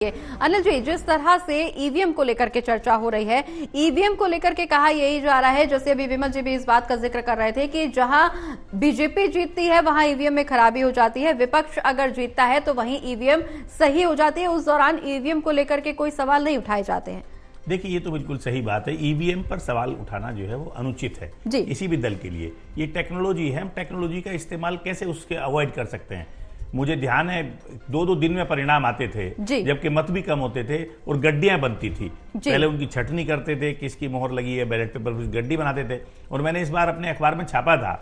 अनिल जी, जिस तरह से ईवीएम को लेकर के चर्चा हो रही है, ईवीएम को लेकर के कहा यही जा रहा है, जैसे अभी विमल जी भी इस बात का जिक्र कर रहे थे कि जहां बीजेपी जीतती है वहां ईवीएम में खराबी हो जाती है, विपक्ष अगर जीतता है तो वहीं ईवीएम सही हो जाती है। उस दौरान ईवीएम को लेकर के कोई सवाल नहीं उठाए जाते हैं। देखिए, ये तो बिल्कुल सही बात है। ईवीएम पर सवाल उठाना जो है वो अनुचित है किसी भी दल के लिए। ये टेक्नोलॉजी है, हम टेक्नोलॉजी का इस्तेमाल कैसे उसके अवॉइड कर सकते हैं। मुझे ध्यान है, दो दिन में परिणाम आते थे, जबकि मत भी कम होते थे और गड्डियां बनती थी। पहले उनकी छटनी करते थे, किसकी मोहर लगी है बैलेट पेपर, कुछ गड्डी बनाते थे। और मैंने इस बार अपने अखबार में छापा था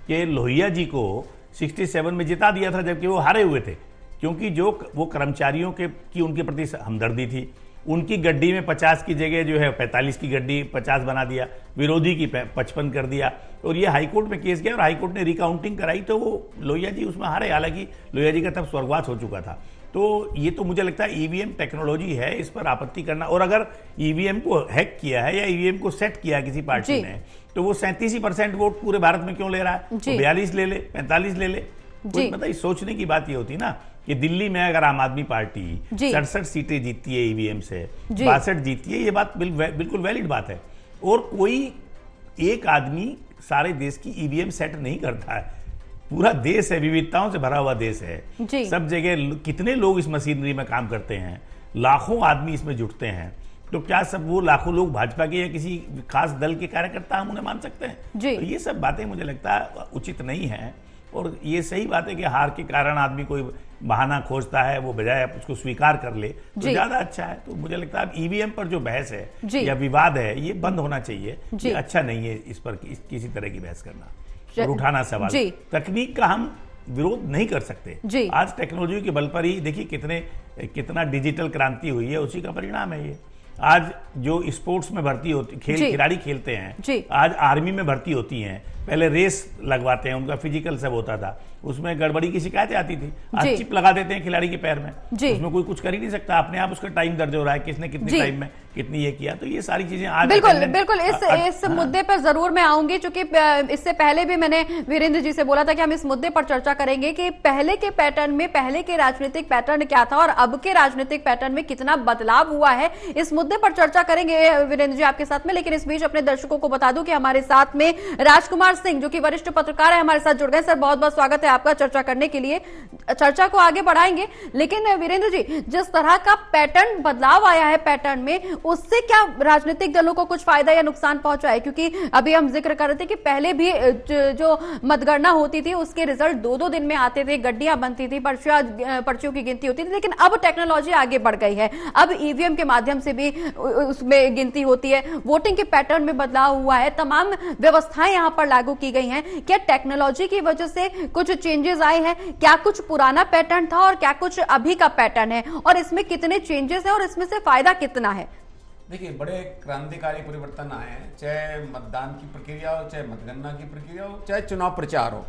कि लोहिया जी को 67 में जिता दिया था, जबकि वो हारे हुए थे, क्योंकि जो वो कर्मचारियों की उनके प्रति हमदर्दी थी। उनकी गड्डी में 50 की जगह जो है 45 की गड्डी 50 बना दिया, विरोधी की 55 कर दिया। और ये हाईकोर्ट में केस गया और हाईकोर्ट ने रिकाउंटिंग कराई, तो वो लोहिया जी उसमें हारे। हालांकि लोहिया जी का तब स्वर्गवास हो चुका था। तो ये तो मुझे लगता है ईवीएम टेक्नोलॉजी है, इस पर आपत्ति करना। और अगर ईवीएम को हैक किया है या ईवीएम को सेट किया किसी पार्टी ने, तो वो 37% वोट पूरे भारत में क्यों ले रहा है? 42 ले ले, 45 ले ले। मतलब सोचने की बात ये होती ना कि दिल्ली में अगर आम आदमी पार्टी 67 सीटें जीतती है ईवीएम से, 62 जीतती है, ये बात बिल्कुल वैलिड बात है। और कोई एक आदमी सारे देश की ईवीएम सेट नहीं करता है। पूरा देश है, विविधताओं से भरा हुआ देश है। सब जगह कितने लोग इस मशीनरी में काम करते हैं, लाखों आदमी इसमें जुटते हैं। तो क्या सब वो लाखों लोग भाजपा के या किसी खास दल के कार्यकर्ता हम उन्हें मान सकते हैं? तो ये सब बातें मुझे लगता है उचित नहीं है। और ये सही बात है कि हार के कारण आदमी कोई बहाना खोजता है, वो बजाय उसको स्वीकार कर ले तो ज्यादा अच्छा है। तो मुझे लगता है ईवीएम पर जो बहस है या विवाद है, ये बंद होना चाहिए। ये अच्छा नहीं है इस पर किसी तरह की बहस करना और उठाना सवाल। तकनीक का हम विरोध नहीं कर सकते। आज टेक्नोलॉजी के बल पर ही देखिए कितना डिजिटल क्रांति हुई है, उसी का परिणाम है ये। आज जो स्पोर्ट्स में भर्ती होती खिलाड़ी खेलते हैं, आज आर्मी में भर्ती होती हैं। पहले रेस लगवाते हैं, उनका फिजिकल सब होता था, उसमें गड़बड़ी की शिकायतें आती थी। आज चिप लगा देते हैं खिलाड़ी के पैर में, उसमें कोई कुछ कर ही नहीं सकता, अपने आप उसका टाइम दर्ज हो रहा है, किसने कितने टाइम में कितनी ये किया। तो ये सारी चीजें आज बिल्कुल इस मुद्दे पर जरूर मैं आऊंगी, क्योंकि इससे पहले भी मैंने वीरेंद्र जी से बोला था कि हम इस मुद्दे पर चर्चा करेंगे कि पहले के पैटर्न में, पहले के राजनीतिक पैटर्न क्या था और अब के राजनीतिक पैटर्न में कितना बदलाव हुआ है। इस मुद्दे पर चर्चा करेंगे वीरेंद्र जी आपके साथ में। लेकिन इस बीच अपने दर्शकों को बता दूं कि हमारे साथ में राजकुमार सिंह, जो कि वरिष्ठ पत्रकार है, हमारे साथ जुड़ गए। सर, बहुत बहुत स्वागत है आपका चर्चा करने के लिए। चर्चा को आगे बढ़ाएंगे, लेकिन वीरेंद्र जी, जिस तरह का पैटर्न बदलाव आया है पैटर्न में, उससे क्या राजनीतिक दलों को कुछ फायदा या नुकसान पहुंचा है? क्योंकि अभी हम जिक्र कर रहे थे कि पहले भी जो मतगणना होती थी उसके रिजल्ट 2-2 दिन में आते थे, गड्डियां बनती थी, पर्चियों की गिनती होती थी। लेकिन अब टेक्नोलॉजी आगे बढ़ गई है, अब ईवीएम के माध्यम से भी उसमें गिनती होती है, वोटिंग के पैटर्न में बदलाव हुआ है, तमाम व्यवस्थाएं यहां पर लागू की गई हैं। क्या टेक्नोलॉजी की वजह से कुछ चेंजेस आए हैं? क्या कुछ पुराना पैटर्न था और क्या कुछ अभी का पैटर्न है, और इसमें कितने चेंजेस है और इसमें से फायदा कितना है? देखिए, बड़े क्रांतिकारी परिवर्तन आए हैं, चाहे मतदान की प्रक्रिया हो, चाहे मतगणना की प्रक्रिया हो, चाहे चुनाव प्रचार हो।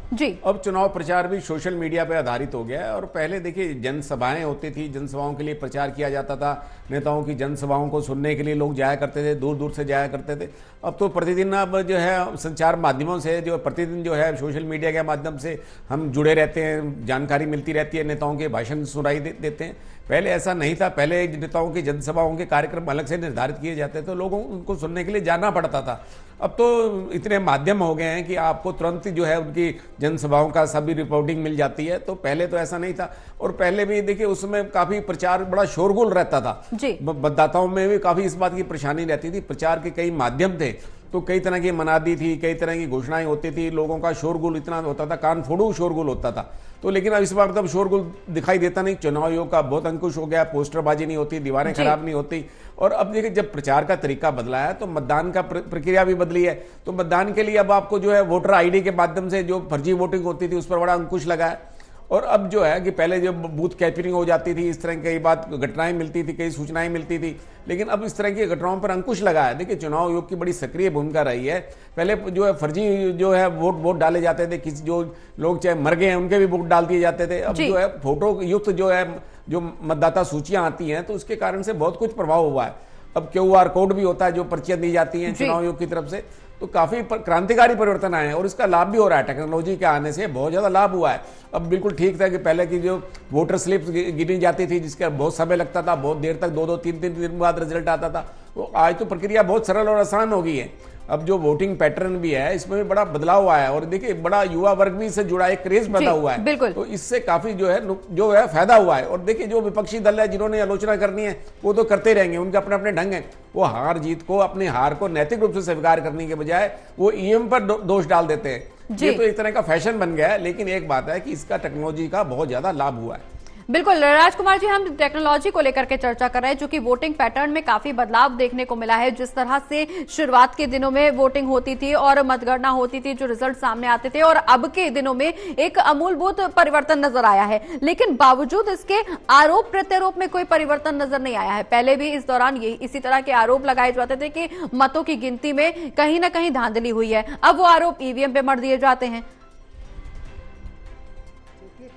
अब चुनाव प्रचार भी सोशल मीडिया पर आधारित हो गया है। और पहले देखिए जनसभाएं होती थी, जनसभाओं के लिए प्रचार किया जाता था, नेताओं की जनसभाओं को सुनने के लिए लोग जाया करते थे, दूर दूर से जाया करते थे। अब तो प्रतिदिन अब जो है संचार माध्यमों से, जो प्रतिदिन जो है सोशल मीडिया के माध्यम से हम जुड़े रहते हैं, जानकारी मिलती रहती है, नेताओं के भाषण सुनाई देते हैं। पहले ऐसा नहीं था, पहले नेताओं की जनसभाओं के कार्यक्रम अलग से निर्धारित किए जाते थे, तो लोगों उनको सुनने के लिए जाना पड़ता था। अब तो इतने माध्यम हो गए हैं कि आपको तुरंत जो है उनकी जनसभाओं का सभी रिपोर्टिंग मिल जाती है। तो पहले तो ऐसा नहीं था। और पहले भी देखिए उसमें काफी प्रचार, बड़ा शोरगुल रहता था, मतदाताओं में भी काफी इस बात की परेशानी रहती थी। प्रचार के कई माध्यम थे, तो कई तरह की मनादी थी, कई तरह की घोषणाएं होती थी, लोगों का शोरगुल इतना होता था, कान फोड़ू शोरगुल होता था। तो लेकिन अब इस बार तब शोरगुल दिखाई देता नहीं, चुनाव आयोग का बहुत अंकुश हो गया, पोस्टरबाजी नहीं होती, दीवारें खराब नहीं होती। और अब देखिए जब प्रचार का तरीका बदला है तो मतदान का प्रक्रिया भी बदली है। तो मतदान के लिए अब आपको जो है वोटर आईडी के माध्यम से जो फर्जी वोटिंग होती थी उस पर बड़ा अंकुश लगा है। और अब जो है कि पहले जब बूथ कैप्चरिंग हो जाती थी, इस तरह की कई बात घटनाएं मिलती थी, कई सूचनाएं मिलती थी, लेकिन अब इस तरह की घटनाओं पर अंकुश लगा है। देखिए चुनाव आयोग की बड़ी सक्रिय भूमिका रही है। पहले जो है फर्जी जो है वोट डाले जाते थे, किसी जो लोग चाहे मर गए हैं उनके भी वोट डाल दिए जाते थे। अब जो है फोटो युक्त जो है जो मतदाता सूचियां आती हैं, तो उसके कारण से बहुत कुछ प्रभाव हुआ है। अब QR कोड भी होता है जो पर्चियां दी जाती हैं चुनाव आयोग की तरफ से। तो काफी क्रांतिकारी परिवर्तन आए हैं और इसका लाभ भी हो रहा है। टेक्नोलॉजी के आने से बहुत ज्यादा लाभ हुआ है। अब बिल्कुल ठीक था कि पहले की जो वोटर स्लिप गिनी जाती थी, जिसका बहुत समय लगता था, बहुत देर तक 2-2 3-3 दिन बाद रिजल्ट आता था, तो आज तो प्रक्रिया बहुत सरल और आसान हो गई है। अब जो वोटिंग पैटर्न भी है इसमें भी बड़ा बदलाव आया है और देखिए बड़ा युवा वर्ग भी इससे जुड़ा, एक क्रेज पैदा हुआ है, बिल्कुल। तो इससे काफी जो है फायदा हुआ है। और देखिए जो विपक्षी दल है जिन्होंने आलोचना करनी है वो तो करते रहेंगे, उनके अपने अपने ढंग है। वो हार जीत को, अपनी हार को नैतिक रूप से स्वीकार करने के बजाय वो ईएम पर दोष डाल देते हैं। ये तो एक तरह का फैशन बन गया है। लेकिन एक बात है कि इसका टेक्नोलॉजी का बहुत ज्यादा लाभ हुआ है। बिल्कुल राजकुमार जी, हम टेक्नोलॉजी को लेकर के चर्चा कर रहे हैं, जो कि वोटिंग पैटर्न में काफी बदलाव देखने को मिला है। जिस तरह से शुरुआत के दिनों में वोटिंग होती थी और मतगणना होती थी, जो रिजल्ट सामने आते थे, और अब के दिनों में एक अमूलभूत परिवर्तन नजर आया है। लेकिन बावजूद इसके आरोप प्रत्यारोप में कोई परिवर्तन नजर नहीं आया है। पहले भी इस दौरान इसी तरह के आरोप लगाए जाते थे कि मतों की गिनती में कहीं ना कहीं धांधली हुई है। अब वो आरोप ईवीएम पे मर दिए जाते हैं।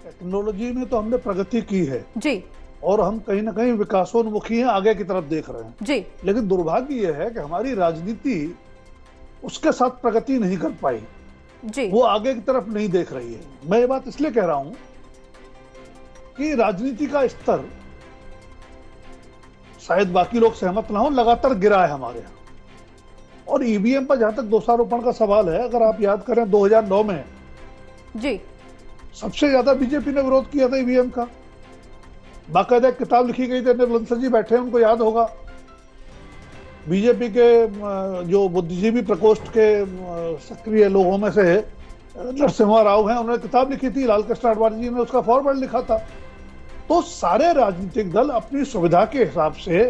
टेक्नोलॉजी में तो हमने प्रगति की है जी, और हम कहीं ना कहीं विकासोन्मुखी हैं, आगे की तरफ देख रहे हैं जी। लेकिन दुर्भाग्य यह है कि हमारी राजनीति उसके साथ प्रगति नहीं कर पाई जी, वो आगे की तरफ नहीं देख रही है। मैं ये बात इसलिए कह रहा हूं कि राजनीति का स्तर, शायद बाकी लोग सहमत ना हो, लगातार गिरा है हमारे यहाँ। और ईवीएम पर जहां तक दोषारोपण का सवाल है, अगर आप याद करें 2009 में जी सबसे ज्यादा बीजेपी ने विरोध किया था ईवीएम का। बाकायदा किताब लिखी गई थी, लंसर जी बैठे हैं, उनको याद होगा। बीजेपी के जो बुद्धिजीवी प्रकोष्ठ के सक्रिय लोगों में से नरसिम्हा राव हैं, उन्होंने किताब लिखी थी, लालकृष्ण आडवाणी जी ने उसका फॉरवर्ड लिखा था। तो सारे राजनीतिक दल अपनी सुविधा के हिसाब से,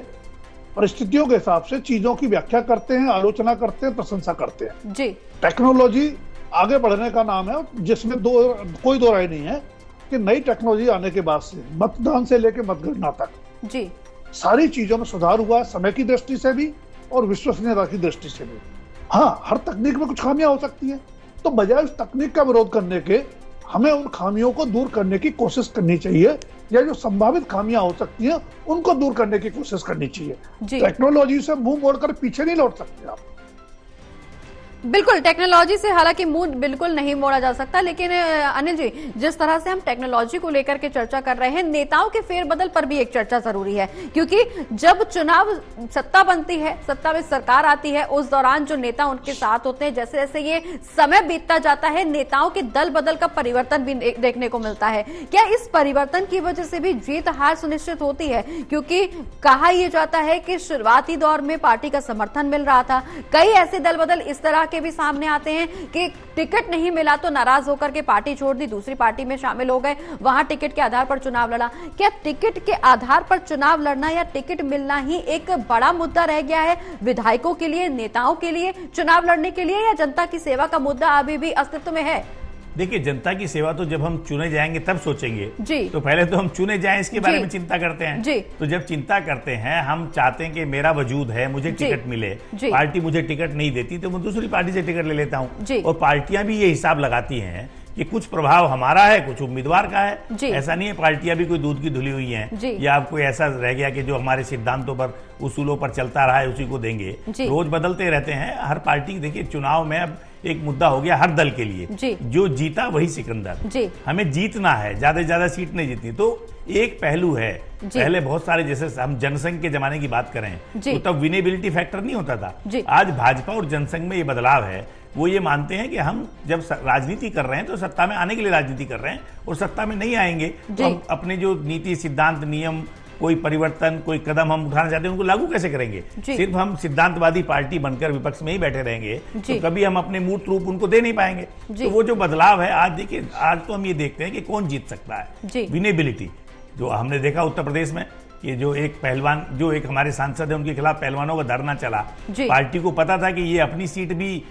परिस्थितियों के हिसाब से चीजों की व्याख्या करते हैं, आलोचना करते हैं, प्रशंसा करते हैं जी। टेक्नोलॉजी आगे बढ़ने का नाम है, जिसमें कोई दो राय नहीं है कि नई टेक्नोलॉजी आने के बाद से मतदान से लेकर मतगणना तक जी सारी चीजों में सुधार हुआ है, समय की दृष्टि से भी और विश्वसनीयता की दृष्टि से भी। हाँ, हर तकनीक में कुछ खामियां हो सकती हैं, तो बजाय उस तकनीक का विरोध करने के हमें उन खामियों को दूर करने की कोशिश करनी चाहिए, या जो संभावित खामियां हो सकती हैं उनको दूर करने की कोशिश करनी चाहिए। टेक्नोलॉजी से मुंह मोड़कर पीछे नहीं लौट सकते आप। बिल्कुल, टेक्नोलॉजी से हालांकि मुंह बिल्कुल नहीं मोड़ा जा सकता। लेकिन अनिल जी, जिस तरह से हम टेक्नोलॉजी को लेकर के चर्चा कर रहे हैं, नेताओं के फेरबदल पर भी एक चर्चा जरूरी है, क्योंकि जब चुनाव सत्ता बनती है, सत्ता में सरकार आती है, उस दौरान जो नेता उनके साथ होते हैं, जैसे जैसे ये समय बीतता जाता है, नेताओं के दल बदल का परिवर्तन भी देखने को मिलता है। क्या इस परिवर्तन की वजह से भी जीत हार सुनिश्चित होती है? क्योंकि कहा यह जाता है कि शुरुआती दौर में पार्टी का समर्थन मिल रहा था, कई ऐसे दल बदल इस तरह के भी सामने आते हैं कि टिकट नहीं मिला तो नाराज होकर के पार्टी छोड़ दी, दूसरी पार्टी में शामिल हो गए, वहां टिकट के आधार पर चुनाव लड़ा। क्या टिकट के आधार पर चुनाव लड़ना या टिकट मिलना ही एक बड़ा मुद्दा रह गया है विधायकों के लिए, नेताओं के लिए चुनाव लड़ने के लिए, या जनता की सेवा का मुद्दा अभी भी अस्तित्व में है? देखिए, जनता की सेवा तो जब हम चुने जाएंगे तब सोचेंगे जी। तो पहले तो हम चुने जाएं इसके बारे में चिंता करते हैं जी। तो जब चिंता करते हैं, हम चाहते हैं कि मेरा वजूद है, मुझे टिकट मिले, पार्टी मुझे टिकट नहीं देती तो मैं दूसरी पार्टी से टिकट ले लेता हूं। और पार्टियां भी ये हिसाब लगाती हैं कि कुछ प्रभाव हमारा है, कुछ उम्मीदवार का है। ऐसा नहीं है पार्टियां भी कोई दूध की धुली हुई हैं या अब कोई ऐसा रह गया कि जो हमारे सिद्धांतों पर, उसूलों पर चलता रहा है उसी को देंगे। रोज बदलते रहते हैं हर पार्टी। देखिए, चुनाव में अब एक मुद्दा हो गया हर दल के लिए, जो जीता वही सिकंदर। हमें जीतना है, ज्यादा से ज्यादा सीट नहीं जीतनी। तो एक पहलू है, पहले बहुत सारे, जैसे हम जनसंघ के जमाने की बात करें तो तब विनेबिलिटी फैक्टर नहीं होता था। आज भाजपा और जनसंघ में ये बदलाव है। वो ये मानते हैं कि हम जब राजनीति कर रहे हैं तो सत्ता में आने के लिए राजनीति कर रहे हैं, और सत्ता में नहीं आएंगे तो हम अपने जो नीति, सिद्धांत, नियम, कोई परिवर्तन, कोई कदम हम उठाना चाहते हैं उनको लागू कैसे करेंगे? सिर्फ हम सिद्धांतवादी पार्टी बनकर विपक्ष में ही बैठे रहेंगे तो कभी हम अपने मूर्त रूप उनको दे नहीं पाएंगे। तो वो जो बदलाव है आज, देखिए, आज तो हम ये देखते हैं कि कौन जीत सकता है। विनेबिलिटी जो हमने देखा उत्तर प्रदेश में, ये जो एक पहलवान, जो एक हमारे सांसद है, उनके खिलाफ पहलवानों का धरना चला। पार्टी को पता था कि ये अपनी सीट भी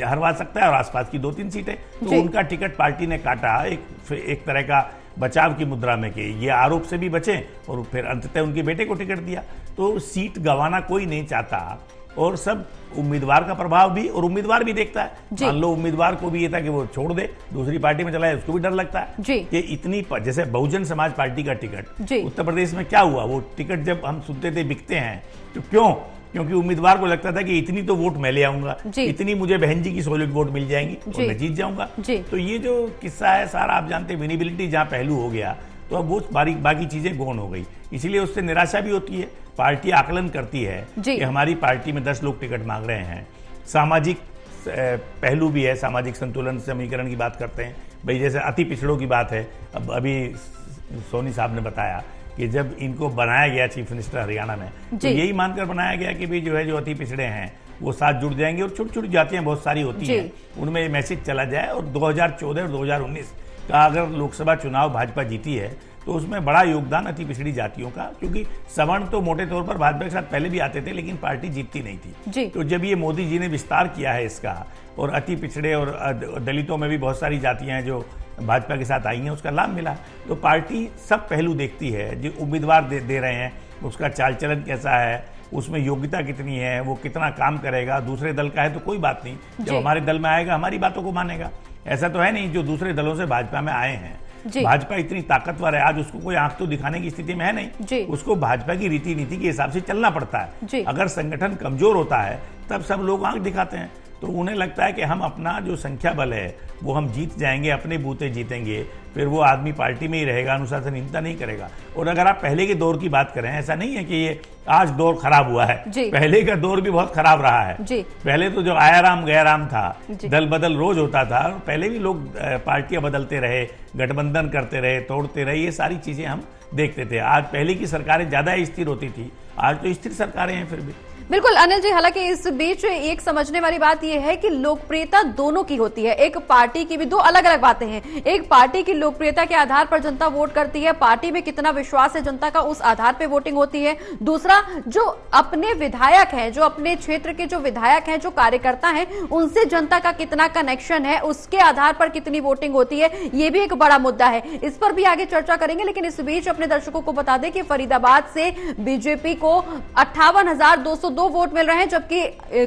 हरवा सकता है और आसपास की 2-3 सीटें, तो उनका टिकट पार्टी ने काटा, एक तरह का बचाव की मुद्रा में कि ये आरोप से भी बचे, और फिर अंततः उनके बेटे को टिकट दिया। तो सीट गंवाना कोई नहीं चाहता, और सब उम्मीदवार का प्रभाव भी, और उम्मीदवार भी देखता है। मान लो उम्मीदवार को भी ये था कि वो छोड़ दे, दूसरी पार्टी में चला जाए, उसको भी डर लगता है कि इतनी, जैसे बहुजन समाज पार्टी का टिकट उत्तर प्रदेश में क्या हुआ, वो टिकट जब हम सुनते थे बिकते हैं तो क्यों, क्योंकि उम्मीदवार को लगता था कि इतनी तो वोट मैं ले आऊंगा, इतनी मुझे बहन जी की सॉलिड वोट मिल जाएंगी और मैं जीत जाऊंगा। तो ये जो किस्सा है सारा, आप जानते हैं विनिबिलिटी जहां पहलू हो गया तो अब वो बाकी चीजें गौण हो गई, इसलिए उससे निराशा भी होती है। पार्टी आकलन करती है कि हमारी पार्टी में 10 लोग टिकट मांग रहे हैं, सामाजिक पहलू भी है, सामाजिक संतुलन समीकरण की बात करते हैं भाई, जैसे अति पिछड़ों की बात है। अब अभी सोनी साहब ने बताया कि जब इनको बनाया गया चीफ मिनिस्टर हरियाणा में, तो यही मानकर बनाया गया कि भाई जो है जो अति पिछड़े हैं वो साथ जुड़ जाएंगे, और छोटी छोटी जातियां बहुत सारी होती हैं, उनमें ये मैसेज चला जाए। और 2014 और 2019 का अगर लोकसभा चुनाव भाजपा जीती है तो उसमें बड़ा योगदान अति पिछड़ी जातियों का, क्योंकि सवर्ण तो मोटे तौर पर भाजपा के साथ पहले भी आते थे लेकिन पार्टी जीतती नहीं थी। तो जब ये मोदी जी ने विस्तार किया है इसका, और अति पिछड़े और दलितों में भी बहुत सारी जातियां हैं जो भाजपा के साथ आई हैं, उसका लाभ मिला। तो पार्टी सब पहलू देखती है, जो उम्मीदवार दे रहे हैं उसका चाल चलन कैसा है, उसमें योग्यता कितनी है, वो कितना काम करेगा। दूसरे दल का है तो कोई बात नहीं, जब हमारे दल में आएगा हमारी बातों को मानेगा। ऐसा तो है नहीं जो दूसरे दलों से भाजपा में आए हैं। भाजपा इतनी ताकतवर है, आज उसको कोई आंख तो दिखाने की स्थिति में है नहीं, उसको भाजपा की रीति नीति के हिसाब से चलना पड़ता है। अगर संगठन कमजोर होता है तब सब लोग आंख दिखाते हैं, तो उन्हें लगता है कि हम अपना जो संख्या बल है वो हम जीत जाएंगे, अपने बूते जीतेंगे, फिर वो आदमी पार्टी में ही रहेगा, अनुशासनहीनता नहीं करेगा। और अगर आप पहले के दौर की बात करें, ऐसा नहीं है कि ये आज दौर खराब हुआ है, पहले का दौर भी बहुत खराब रहा है। पहले तो जो आया राम गया राम था, दल बदल रोज होता था, पहले भी लोग पार्टियां बदलते रहे, गठबंधन करते रहे, तोड़ते रहे, ये सारी चीजें हम देखते थे। आज पहले की सरकारें ज्यादा स्थिर होती थी, आज तो स्थिर सरकारें हैं फिर भी। बिल्कुल अनिल जी, हालांकि इस बीच एक समझने वाली बात यह है कि लोकप्रियता दोनों की होती है। एक पार्टी की भी दो अलग अलग बातें हैं। एक पार्टी की लोकप्रियता के आधार पर जनता वोट करती है, पार्टी में कितना विश्वास है जनता का उस आधार पर वोटिंग होती है। दूसरा, जो अपने विधायक हैं, जो अपने क्षेत्र के जो विधायक हैं, जो कार्यकर्ता हैं, उनसे जनता का कितना कनेक्शन है, उसके आधार पर कितनी वोटिंग होती है, ये भी एक बड़ा मुद्दा है। इस पर भी आगे चर्चा करेंगे, लेकिन इस बीच अपने दर्शकों को बता दें कि फरीदाबाद से बीजेपी को 58,202 वोट मिल रहे हैं, जबकि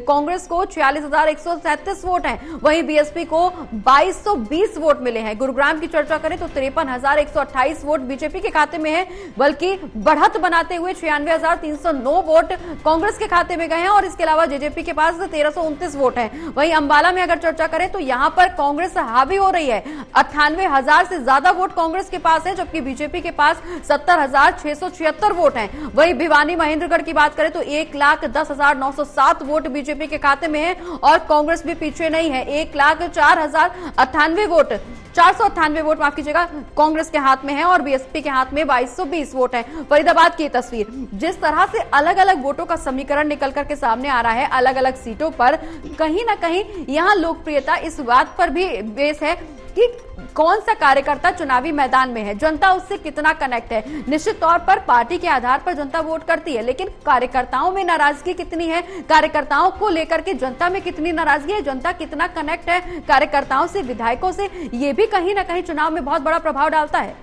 कांग्रेस को 46,137 वोट हैं। वहीं बीएसपी को 2220 वोट मिले हैं। गुरुग्राम की चर्चा करें तो 53,128 वोट बीजेपी के खाते में है, बल्कि बढ़त बनाते हुए 96,309 वोट कांग्रेस के खाते में गए हैं, और इसके अलावा जेजेपी के पास 1,329 वोट हैं। वहीं अंबाला में अगर चर्चा करें तो यहां पर कांग्रेस हावी हो रही है, 98,000 से ज्यादा वोट कांग्रेस के पास है, जबकि बीजेपी के पास 70,676 वोट हैं। वहीं भिवानी महेंद्रगढ़ की बात करें तो 1,10,907 वोट बीजेपी के खाते में है, और कांग्रेस भी पीछे नहीं है। 1,04,098 वोट 498 वोट माफ कीजिएगा कांग्रेस के हाथ में है, और बीएसपी के हाथ में 2220 वोट है। फरीदाबाद की तस्वीर, जिस तरह से अलग अलग वोटों का समीकरण निकल करके सामने आ रहा है अलग अलग सीटों पर, कहीं ना कहीं यहां लोकप्रियता इस बात पर भी बेस है कि कौन सा कार्यकर्ता चुनावी मैदान में है, जनता उससे कितना कनेक्ट है। निश्चित तौर पर पार्टी के आधार पर जनता वोट करती है, लेकिन कार्यकर्ताओं में नाराजगी कितनी है, कार्यकर्ताओं को लेकर के जनता में कितनी नाराजगी है, जनता कितना कनेक्ट है कार्यकर्ताओं से, विधायकों से, ये भी कहीं ना कहीं चुनाव में बहुत बड़ा प्रभाव डालता है।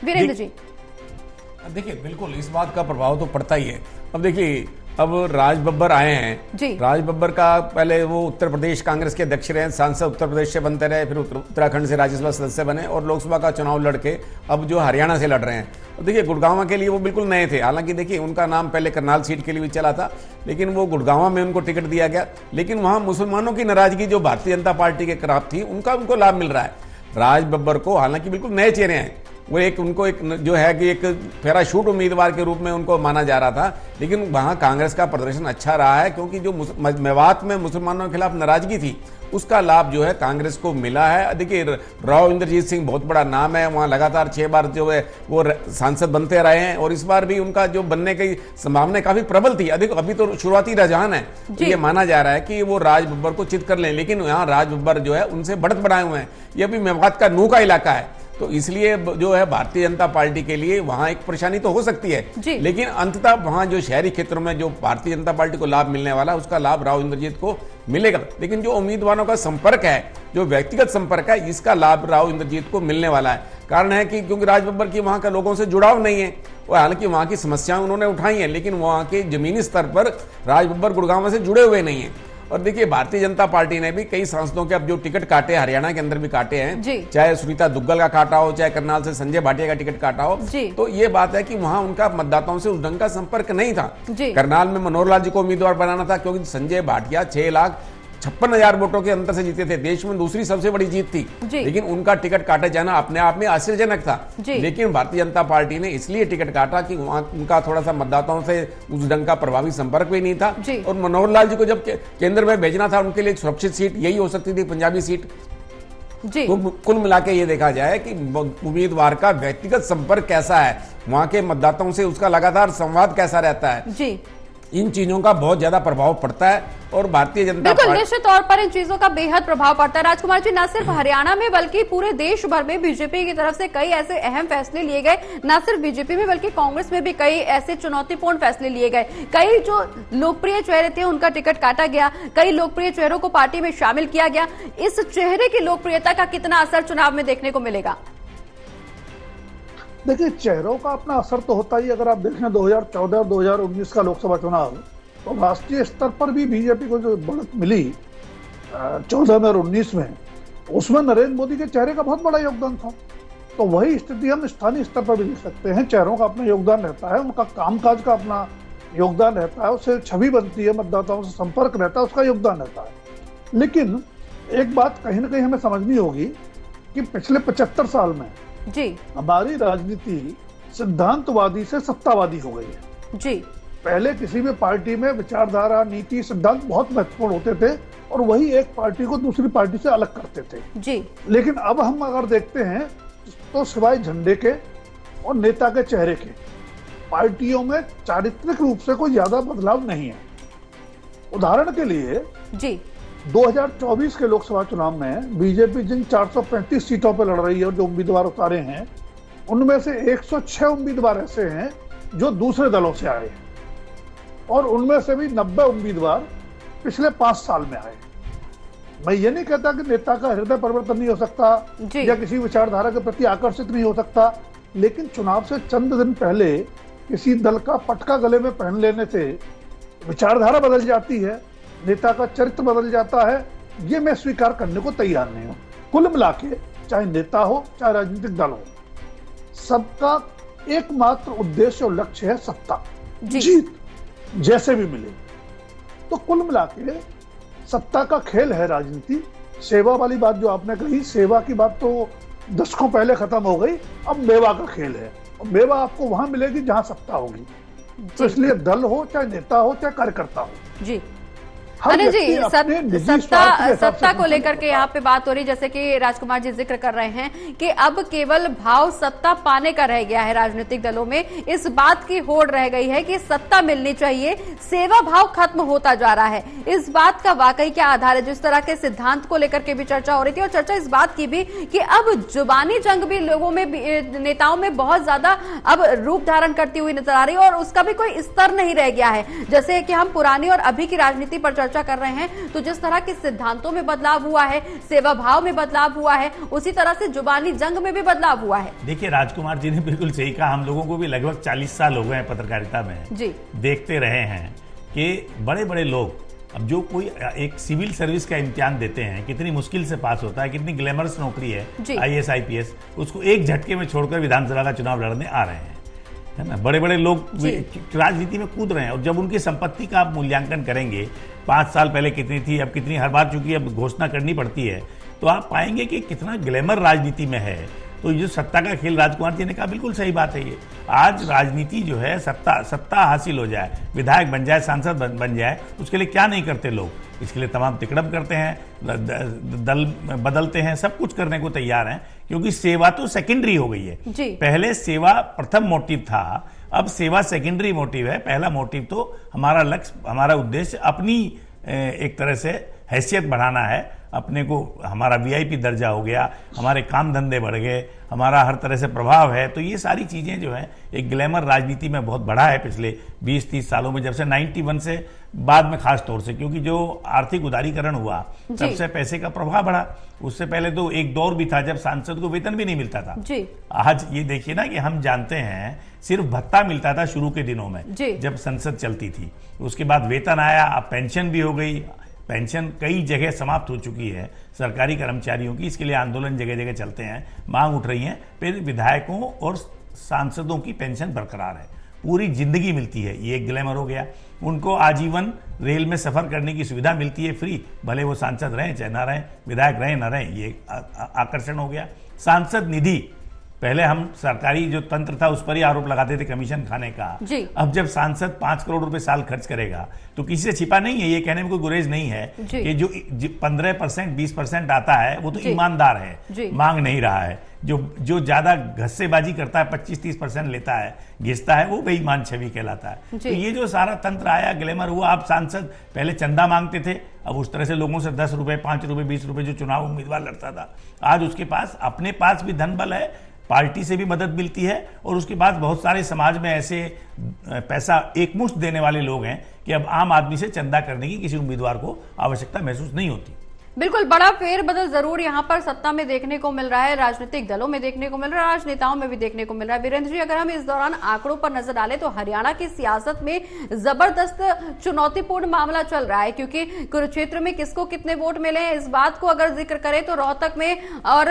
वीरेंद्र जी देखिए, बिल्कुल इस बात का प्रभाव तो पड़ता ही है। अब देखिए, अब राज बब्बर आए हैं। राज बब्बर का पहले वो उत्तर प्रदेश कांग्रेस के अध्यक्ष रहे, सांसद उत्तर प्रदेश से बनते रहे, फिर उत्तराखंड से राज्यसभा सदस्य बने, और लोकसभा का चुनाव लड़के अब जो हरियाणा से लड़ रहे हैं। तो देखिए, गुड़गांव के लिए वो बिल्कुल नए थे। हालांकि देखिए, उनका नाम पहले करनाल सीट के लिए भी चला था, लेकिन वो गुड़गांव में उनको टिकट दिया गया। लेकिन वहां मुसलमानों की नाराजगी जो भारतीय जनता पार्टी के खिलाफ थी, उनको लाभ मिल रहा है। राज बब्बर को हालांकि बिल्कुल नए चेहरे हैं, वो उनको जो है कि एक पैराशूट उम्मीदवार के रूप में उनको माना जा रहा था, लेकिन वहां कांग्रेस का प्रदर्शन अच्छा रहा है, क्योंकि जो मेवात में मुसलमानों के खिलाफ नाराजगी थी उसका लाभ जो है कांग्रेस को मिला है। देखिए, राव इंद्रजीत सिंह बहुत बड़ा नाम है, वहां लगातार 6 बार जो है वो सांसद बनते रहे हैं, और इस बार भी उनका जो बनने की संभावना काफी प्रबल थी। अभी तो शुरुआती रुझान है, तो ये माना जा रहा है कि वो राज बब्बर को चित कर लें, लेकिन यहाँ राज बब्बर जो है उनसे बढ़त बढ़ाए हुए हैं। ये भी मेवात का नू का इलाका है, तो इसलिए जो है भारतीय जनता पार्टी के लिए वहां एक परेशानी तो हो सकती है, लेकिन अंततः वहां जो शहरी क्षेत्रों में जो भारतीय जनता पार्टी को लाभ मिलने वाला है, उसका लाभ राव इंद्रजीत को मिलेगा। लेकिन जो उम्मीदवारों का संपर्क है, जो व्यक्तिगत संपर्क है, इसका लाभ राव इंद्रजीत को मिलने वाला है। कारण है कि क्योंकि राज बब्बर की वहां का लोगों से जुड़ाव नहीं है, और हालांकि वहां की समस्याएं उन्होंने उठाई हैं, लेकिन वहां के जमीनी स्तर पर राज बब्बर गुड़गांव से जुड़े हुए नहीं है। और देखिए भारतीय जनता पार्टी ने भी कई सांसदों के अब जो टिकट काटे, हरियाणा के अंदर भी काटे हैं, चाहे सुनीता दुग्गल का काटा हो, चाहे करनाल से संजय भाटिया का टिकट काटा हो, तो ये बात है कि वहां उनका मतदाताओं से उस ढंग का संपर्क नहीं था। करनाल में मनोहर लाल जी को उम्मीदवार बनाना था, क्योंकि संजय भाटिया 6,56,000 वोटों के अंतर से जीते थे, देश में दूसरी सबसे बड़ी जीत थी, लेकिन उनका टिकट काटे जाना अपने आप में आश्चर्यजनक था। लेकिन भारतीय जनता पार्टी ने इसलिए टिकट काटा कि वहां उनका थोड़ा सा मतदाताओं से उस ढंग का प्रभावी संपर्क भी नहीं था, और मनोहर लाल जी को जब केंद्र में भेजना था, उनके लिए एक सुरक्षित सीट यही हो सकती थी, पंजाबी सीट। तो कुल मिला के ये देखा जाए कि उम्मीदवार का व्यक्तिगत संपर्क कैसा है, वहां के मतदाताओं से उसका लगातार संवाद कैसा रहता है, इन चीजों का बहुत ज्यादा प्रभाव पड़ता है। और भारतीय जनता पार्टी निश्चित तौर पर इन चीजों का बेहद प्रभाव पड़ता है। राजकुमार जी, न सिर्फ हरियाणा में बल्कि पूरे देश भर में बीजेपी की तरफ से कई ऐसे अहम फैसले लिए गए, न सिर्फ बीजेपी में बल्कि कांग्रेस में भी कई ऐसे चुनौतीपूर्ण फैसले लिए गए। कई जो लोकप्रिय चेहरे थे उनका टिकट काटा गया, कई लोकप्रिय चेहरों को पार्टी में शामिल किया गया। इस चेहरे की लोकप्रियता का कितना असर चुनाव में देखने को मिलेगा? देखिए, चेहरों का अपना असर तो होता ही। अगर आप देखें 2014 और 2019 का लोकसभा चुनाव, तो राष्ट्रीय स्तर पर भी बीजेपी को जो बढ़त मिली 14 में और 19 में, उसमें नरेंद्र मोदी के चेहरे का बहुत बड़ा योगदान था। तो वही स्थिति हम स्थानीय स्तर पर भी देख सकते हैं। चेहरों का अपना योगदान रहता है, उनका कामकाज का अपना योगदान रहता है, उससे छवि बनती है, मतदाताओं से संपर्क रहता है, उसका योगदान रहता है। लेकिन एक बात कहीं ना कहीं हमें समझनी होगी कि पिछले 75 साल में हमारी राजनीति सिद्धांतवादी से सत्तावादी हो गई है। पहले किसी भी पार्टी में विचारधारा, नीति, सिद्धांत बहुत महत्वपूर्ण होते थे और वही एक पार्टी को दूसरी पार्टी से अलग करते थे। लेकिन अब हम अगर देखते हैं तो सिवाय झंडे के और नेता के चेहरे के, पार्टियों में चारित्रिक रूप से कोई ज्यादा बदलाव नहीं है। उदाहरण के लिए 2024 के लोकसभा चुनाव में बीजेपी जिन 435 सीटों पर लड़ रही है और जो उम्मीदवार उतारे हैं, उनमें से 106 उम्मीदवार ऐसे हैं जो दूसरे दलों से आए हैं, और उनमें से भी 90 उम्मीदवार पिछले 5 साल में आए। मैं ये नहीं कहता कि नेता का हृदय परिवर्तन नहीं हो सकता या किसी विचारधारा के प्रति आकर्षित नहीं हो सकता, लेकिन चुनाव से चंद दिन पहले किसी दल का पटका गले में पहन लेने से विचारधारा बदल जाती है, नेता का चरित्र बदल जाता है। ये मैं स्वीकार करने को तैयार नहीं हूं। कुल मिला के चाहे नेता हो चाहे राजनीतिक दल हो, सबका एकमात्र उद्देश्य और लक्ष्य है सत्ता, जीत जैसे भी मिले। तो कुल मिला के सत्ता का खेल है राजनीति। सेवा वाली बात जो आपने कही, सेवा की बात तो दशकों पहले खत्म हो गई, अब मेवा का खेल है, और मेवा आपको वहां मिलेगी जहां सत्ता होगी। तो इसलिए दल हो चाहे नेता हो चाहे कार्यकर्ता हो, अनिल जी, सत्ता को लेकर के यहाँ पे बात हो रही, जैसे कि राजकुमार जी जिक्र कर रहे हैं कि अब केवल भाव सत्ता पाने का रह गया है। राजनीतिक दलों में इस बात की होड़ रह गई है कि सत्ता मिलनी चाहिए, सेवा भाव खत्म होता जा रहा है। इस बात का वाकई क्या आधार है? जिस तरह के सिद्धांत को लेकर के भी चर्चा हो रही थी, और चर्चा इस बात की भी कि अब जुबानी जंग भी लोगों में, नेताओं में बहुत ज्यादा अब रूप धारण करती हुई नजर आ रही है, और उसका भी कोई स्तर नहीं रह गया है। जैसे कि हम पुरानी और अभी की राजनीति पर चर्चा कर रहे हैं, तो जिस तरह के सिद्धांतों में बदलाव हुआ है, सेवा भाव में बदलाव हुआ है, उसी तरह से जुबानी जंग में भी बदलाव हुआ है। देखिए, राजकुमार जी ने बिल्कुल सही कहा। हम लोगों को भी लगभग 40 साल हो गए हैं पत्रकारिता में, देखते रहे हैं कि बड़े बड़े लोग, अब जो कोई एक सिविल सर्विस का इम्तिहान देते हैं, कितनी मुश्किल से पास होता है, कितनी ग्लैमरस नौकरी है IAS IPS, उसको एक झटके में छोड़कर विधानसभा का चुनाव लड़ने आ रहे हैं, है ना। बड़े बड़े लोग राजनीति में कूद रहे हैं, और जब उनकी संपत्ति का आप मूल्यांकन करेंगे, 5 साल पहले कितनी थी, अब कितनी, हर बार चूंकि अब घोषणा करनी पड़ती है, तो आप पाएंगे कि कितना ग्लैमर राजनीति में है। तो ये जो सत्ता का खेल राजकुमार जी ने कहा, बिल्कुल सही बात है। ये आज राजनीति जो है, सत्ता हासिल हो जाए, विधायक बन जाए, सांसद बन जाए, उसके लिए क्या नहीं करते लोग। इसके लिए तमाम तिकड़म करते हैं, दल बदलते हैं, सब कुछ करने को तैयार हैं, क्योंकि सेवा तो सेकेंडरी हो गई है। पहले सेवा प्रथम मोटिव था, अब सेवा सेकेंडरी मोटिव है। पहला मोटिव तो हमारा लक्ष्य, हमारा उद्देश्य अपनी एक तरह से हैसियत बढ़ाना है, अपने को, हमारा VIP दर्जा हो गया, हमारे काम धंधे बढ़ गए, हमारा हर तरह से प्रभाव है। तो ये सारी चीजें जो हैं, एक ग्लैमर राजनीति में बहुत बढ़ा है पिछले 20-30 सालों में, जब से 91 से बाद में खास तौर से, क्योंकि जो आर्थिक उदारीकरण हुआ तब से पैसे का प्रभाव बढ़ा। उससे पहले तो एक दौर भी था जब सांसद को वेतन भी नहीं मिलता था। आज ये देखिए ना कि हम जानते हैं, सिर्फ भत्ता मिलता था शुरू के दिनों में जब संसद चलती थी, उसके बाद वेतन आया, अब पेंशन भी हो गई, पेंशन कई जगह समाप्त हो चुकी है सरकारी कर्मचारियों की, इसके लिए आंदोलन जगह जगह चलते हैं, मांग उठ रही है, फिर विधायकों और सांसदों की पेंशन बरकरार है, पूरी जिंदगी मिलती है, ये एक ग्लैमर हो गया। उनको आजीवन रेल में सफर करने की सुविधा मिलती है फ्री, भले वो सांसद रहें चाहे ना रहें, विधायक रहें ना रहें, ये आकर्षण हो गया। सांसद निधि, पहले हम सरकारी जो तंत्र था उस पर ही आरोप लगाते थे कमीशन खाने का, अब जब सांसद 5 करोड़ रुपए साल खर्च करेगा तो किसी से छिपा नहीं है, ये कहने में कोई गुरेज नहीं है कि जो 15% 20% आता है वो तो ईमानदार है, मांग नहीं रहा है। जो ज्यादा घस्सेबाजी करता है 25-30% लेता है, घिसता है, वो बेईमान छवि कहलाता है। तो ये जो सारा तंत्र आया, ग्लैमर हुआ। आप सांसद पहले चंदा मांगते थे, अब उस तरह से लोगों से 10 रुपए 5 रुपए 20 रुपए जो चुनाव उम्मीदवार लड़ता था, आज उसके पास अपने पास भी धन बल है, पार्टी से भी मदद मिलती है, और उसके बाद बहुत सारे समाज में ऐसे पैसा एकमुश्त देने वाले लोग हैं कि अब आम आदमी से चंदा करने की किसी उम्मीदवार को आवश्यकता महसूस नहीं होती। बिल्कुल, बड़ा फेरबदल जरूर यहाँ पर सत्ता में देखने को मिल रहा है, राजनीतिक दलों में देखने को मिल रहा है, राजनेताओं में भी देखने को मिल रहा है। वीरेंद्र जी, अगर हम इस दौरान आंकड़ों पर नजर डालें तो हरियाणा की सियासत में जबरदस्त चुनौतीपूर्ण मामला चल रहा है, क्योंकि कुरुक्षेत्र में किसको कितने वोट मिले हैं, इस बात को अगर जिक्र करें तो रोहतक में और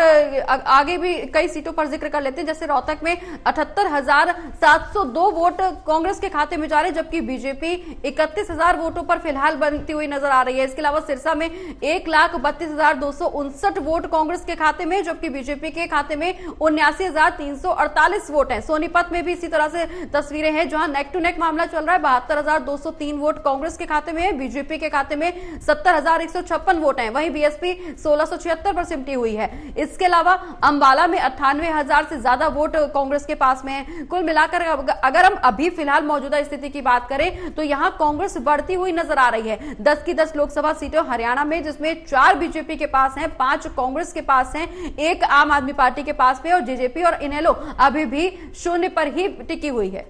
आगे भी कई सीटों पर जिक्र कर लेते हैं। जैसे रोहतक में 78,702 वोट कांग्रेस के खाते में जा रहे, जबकि बीजेपी 31,000 वोटों पर फिलहाल बनती हुई नजर आ रही है। इसके अलावा सिरसा में 1,32,259 वोट कांग्रेस के खाते में, जबकि बीजेपी के खाते में 79,348 वोट हैं। सोनीपत में भी इसी तरह से तस्वीरें हैं, जहां नेक टू नेक मामला चल रहा है। 72,203 वोट कांग्रेस के खाते में, बीजेपी के खाते में 70,156 वोट हैं। वहीं बीएसपी 1676 पर सिमटी हुई है। इसके अलावा अंबाला में 98,000 से ज्यादा वोट कांग्रेस के पास में है। कुल मिलाकर अगर हम अभी फिलहाल मौजूदा स्थिति की बात करें तो यहां कांग्रेस बढ़ती हुई नजर आ रही है। 10 की 10 लोकसभा सीटें हरियाणा में, जिसमें 4 बीजेपी के पास हैं, 5 कांग्रेस के पास हैं, 1 आम आदमी पार्टी के पास में, और जेजेपी और इनेलो अभी भी शून्य पर ही टिकी हुई है।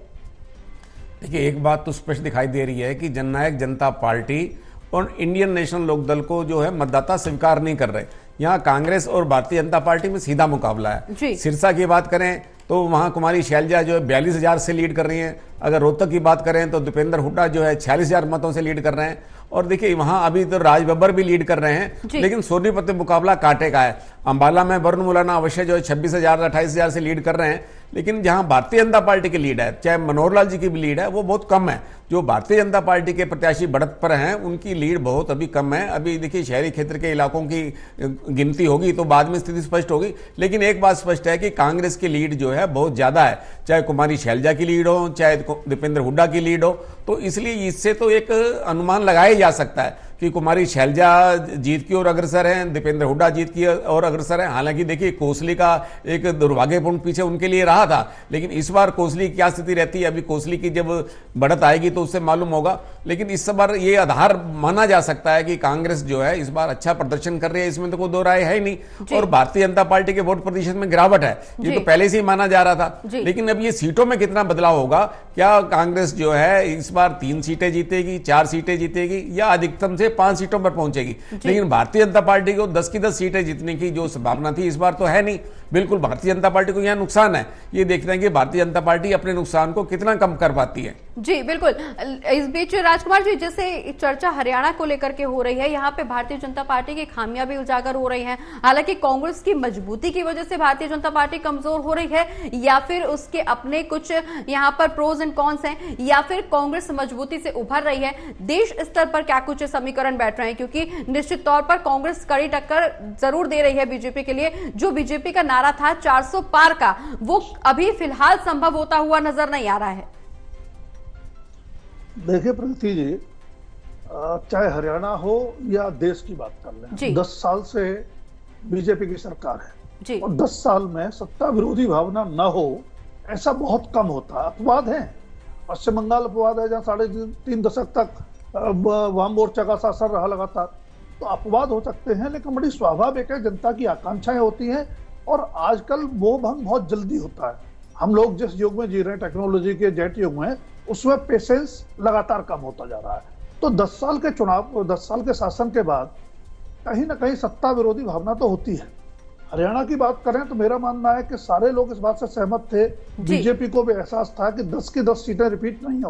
देखिए, एक बात तो स्पष्ट दिखाई दे रही है कि जननायक जनता पार्टी और इंडियन नेशनल लोकदल को जो है मतदाता स्वीकार नहीं कर रहे। यहाँ कांग्रेस और भारतीय जनता पार्टी में सीधा मुकाबला है। सिरसा की बात करें तो वहां कुमारी शैलजा जो है 42,000 से लीड कर रही हैं। अगर रोहतक की बात करें तो दीपेंद्र हुड्डा जो है 46,000 मतों से लीड कर रहे हैं। और देखिए, वहां अभी तो राज बब्बर भी लीड कर रहे हैं, लेकिन सोनीपत में मुकाबला कांटे का है। अंबाला में वरुण मुलाना अवश्य जो है 26,000 28,000 से लीड कर रहे हैं, लेकिन जहां भारतीय जनता पार्टी की लीड है, चाहे मनोहर लाल जी की भी लीड है, वो बहुत कम है। जो भारतीय जनता पार्टी के प्रत्याशी बढ़त पर हैं उनकी लीड बहुत अभी कम है। अभी देखिए, शहरी क्षेत्र के इलाकों की गिनती होगी तो बाद में स्थिति स्पष्ट होगी, लेकिन एक बात स्पष्ट है कि कांग्रेस की लीड जो है बहुत ज्यादा है, चाहे कुमारी शैलजा की लीड हो, चाहे दीपेंद्र हुड्डा की लीड हो। तो इसलिए इससे तो एक अनुमान लगाया जा सकता है कि कुमारी शैलजा जीत की ओर अग्रसर हैं, दीपेंद्र हुड्डा जीत की ओर अग्रसर हैं। हालांकि देखिए, कोसली का एक दुर्भाग्यपूर्ण पीछे उनके लिए रहा था, लेकिन इस बार कोसली की क्या स्थिति रहती है, अभी कोसली की जब बढ़त आएगी तो उससे मालूम होगा। लेकिन इस बार ये आधार माना जा सकता है कि कांग्रेस जो है इस बार अच्छा प्रदर्शन कर रही है, इसमें तो कोई दो राय है ही नहीं। और भारतीय जनता पार्टी के वोट प्रतिशत में गिरावट है, ये तो पहले से ही माना जा रहा था। लेकिन अब ये सीटों में कितना बदलाव होगा, क्या कांग्रेस जो है इस बार 3 सीटें जीतेगी, 4 सीटें जीतेगी, या अधिकतम से 5 सीटों पर पहुंचेगी। लेकिन भारतीय जनता पार्टी को 10 की 10 सीटें जीतने की जो संभावना थी इस बार तो है नहीं। बिल्कुल भारतीय जनता पार्टी को यहां नुकसान है। ये देखते हैं कि भारतीय जनता पार्टी अपने नुकसान को कितना कम कर पाती है। जी बिल्कुल। इस बीच राजकुमार जी, जैसे चर्चा हरियाणा को लेकर के हो रही है, यहाँ पे भारतीय जनता पार्टी की खामियां भी उजागर हो रही हैं। हालांकि कांग्रेस की मजबूती की वजह से भारतीय जनता पार्टी कमजोर हो रही है, या फिर उसके अपने कुछ यहाँ पर प्रोज एंड कॉन्स हैं, या फिर कांग्रेस मजबूती से उभर रही है। देश स्तर पर क्या कुछ समीकरण बैठ रहे हैं, क्योंकि निश्चित तौर पर कांग्रेस कड़ी टक्कर जरूर दे रही है बीजेपी के लिए। जो बीजेपी का नारा था 400 पार का, वो अभी फिलहाल संभव होता हुआ नजर नहीं आ रहा है। देखिए प्रगति जी, चाहे हरियाणा हो या देश की बात कर लें, 10 साल से बीजेपी की सरकार है और 10 साल में सत्ता विरोधी भावना न हो ऐसा बहुत कम होता। अपवाद है, पश्चिम बंगाल अपवाद है जहां 3.5 दशक तक वाम मोर्चा का शासन रहा लगातार, तो अपवाद हो सकते हैं, लेकिन बड़ी स्वाभाविक है, जनता की आकांक्षाएं होती हैं और आजकल मोह भंग बहुत जल्दी होता है। हम लोग जिस युग में जी रहे हैं, टेक्नोलॉजी के जेट युग में, उसमें पेशेंस लगातार कम होता जा रहा है। तो 10 साल के चुनाव, 10 साल के शासन के बाद कहीं ना कहीं सत्ता विरोधी भावना तो होती है। हरियाणा की बात करें तो मेरा मानना है कि सारे लोग इस बात से सहमत थे, बीजेपी को भी एहसास था कि 10 की 10 सीटें रिपीट नहीं होंगी।